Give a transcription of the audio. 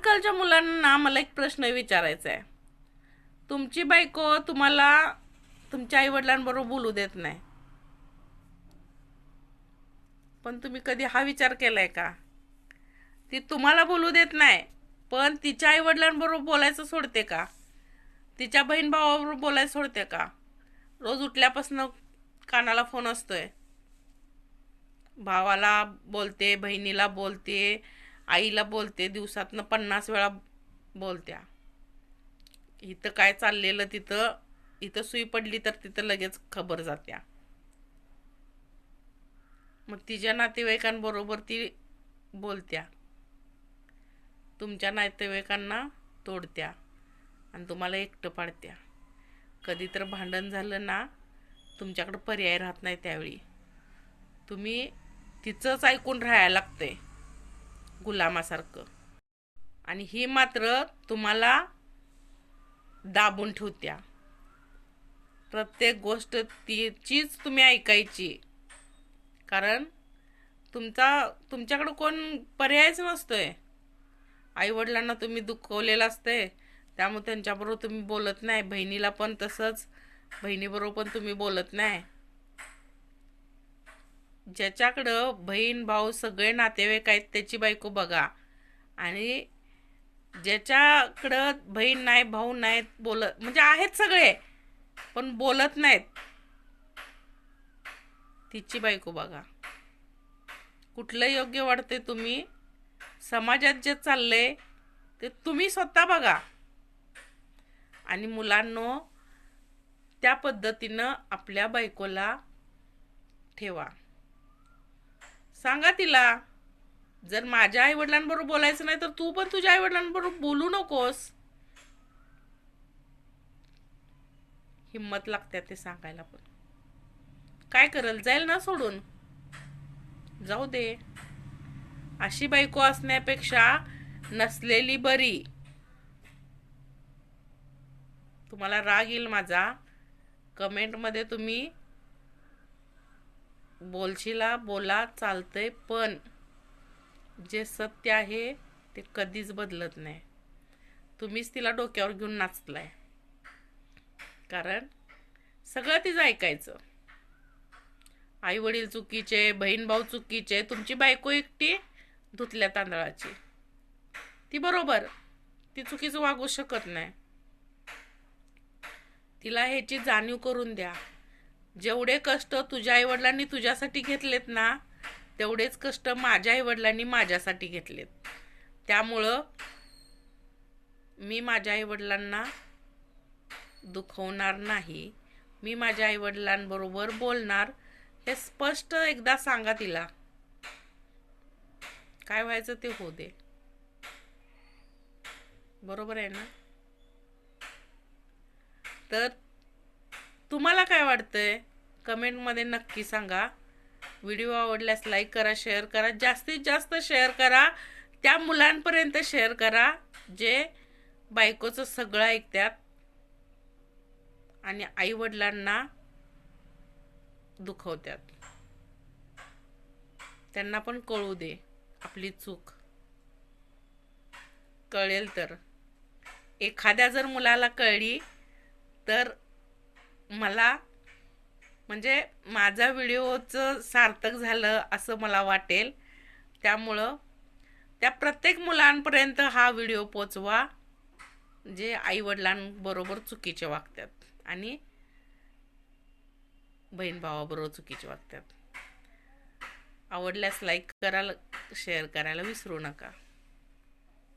आजकालच्या मुलांना मला एक प्रश्न विचारायचा आहे. तुमची बायको तुम्हाला तुमच्या आईवडिलांबरोबर बोलू देत नाही, पण तुम्ही कधी हा विचार केलाय का? ती तुम्हाला बोलू देत नाही, पण तिच्या आईवडिलांबरोबर बोलायचं सोडते का? तिच्या बहीण भावाबरोबर बोलायचं सोडते का? रोज उठल्यापासून कानाला फोन असतोय, भावाला बोलते, बहिणीला बोलते, आईला बोलते, दिवसातनं 50 वेळा बोलत्या. इथं काय चाललेलं इथं सुई पडली तर तिथं लगेच खबर जात्या. मग तिच्या नातेवाईकांबरोबर ती बोलत्या, तुमच्या नातेवाईकांना तोडत्या आणि तुम्हाला एकटं पाडत्या. कधी तर भांडण झालं ना, तुमच्याकडे पर्याय राहत नाही. त्यावेळी तुम्ही तिचंच ऐकून राहायला लागतंय गुलामासारखं, आणि ही मात्र तुम्हाला दाबून ठेवत्या. प्रत्येक गोष्ट तिचीच तुम्ही ऐकायची, कारण तुमच्याकडं कोण पर्यायच नसतोय. आईवडिलांना तुम्ही दुखवलेलं असतंय, त्यामुळे त्यांच्याबरोबर तुम्ही बोलत नाही. बहिणीला पण तसंच, बहिणीबरोबर पण तुम्ही बोलत नाही. ज्याच्याकडं बहीण भाऊ सगळे नातेवाईक आहेत त्याची बायको बघा, आणि ज्याच्याकडं बहीण नाही, भाऊ नाहीत, बोलत म्हणजे आहेत सगळे पण बोलत नाहीत, तिची बायको बघा. कुठलं योग्य वाटते? तुम्ही समाजात जे चाललंय ते तुम्ही स्वतः बघा, आणि मुलांनो त्या पद्धतीनं आपल्या बायकोला ठेवा. सांगा तिला, जर माझ्या आईवडिलांबरोबर बोलायचं नाही तर तू पण तुझ्या आईवडिलांबरोबर बोलू नकोस. हिम्मत लागते ते सांगायला, पण काय करल, जाईल ना सोडून, जाऊ दे. अशी बायको असण्यापेक्षा नसलेली बरी. तुम्हाला राग येईल माझा, कमेंटमध्ये तुम्ही बोलशीला बोला, चालतंय, पण जे सत्य आहे ते कधीच बदलत नाही. तुम्हीच तिला डोक्यावर घेऊन नाचलाय, कारण सगळं तिचं ऐकायचं. आई वडील चुकीचे, बहीण भाऊ चुकीचे, तुमची बायको एकटी धुतल्या तांदळाची, ती बरोबर, ती चुकीचं वागू शकत नाही. तिला ह्याची जाणीव करून द्या. जेवढे कष्ट तुझ्या आईवडिलांनी तुझ्यासाठी घेतलेत ना, तेवढेच कष्ट माझ्या आईवडिलांनी माझ्यासाठी घेतलेत. त्यामुळं मी माझ्या आईवडिलांना दुखवणार नाही, मी माझ्या आईवडिलांबरोबर बोलणार. हे स्पष्ट एकदा सांगा तिला. काय व्हायचं ते होऊ दे, बरोबर आहे ना? तर तुम्हाला काय वाटतंय कमेंटमध्ये नक्की सांगा. व्हिडिओ आवडल्यास लाईक करा, शेअर करा, जास्तीत जास्त शेअर करा. त्या मुलांपर्यंत शेअर करा जे बायकोचं सगळं ऐकतात आणि आईवडिलांना दुखवतात. त्यांना पण कळू दे आपली चूक. कळेल तर, एखाद्या जर मुलाला कळली तर मला म्हणजे माझा व्हिडिओचं सार्थक झालं असं मला वाटेल. त्यामुळं त्या प्रत्येक मुलांपर्यंत हा व्हिडिओ पोचवा जे आईवडिलांबरोबर चुकीचे वागतात आणि बहीण भावाबरोबर चुकीचे वागतात. आवडल्यास लाईक करायला, शेअर करायला विसरू नका.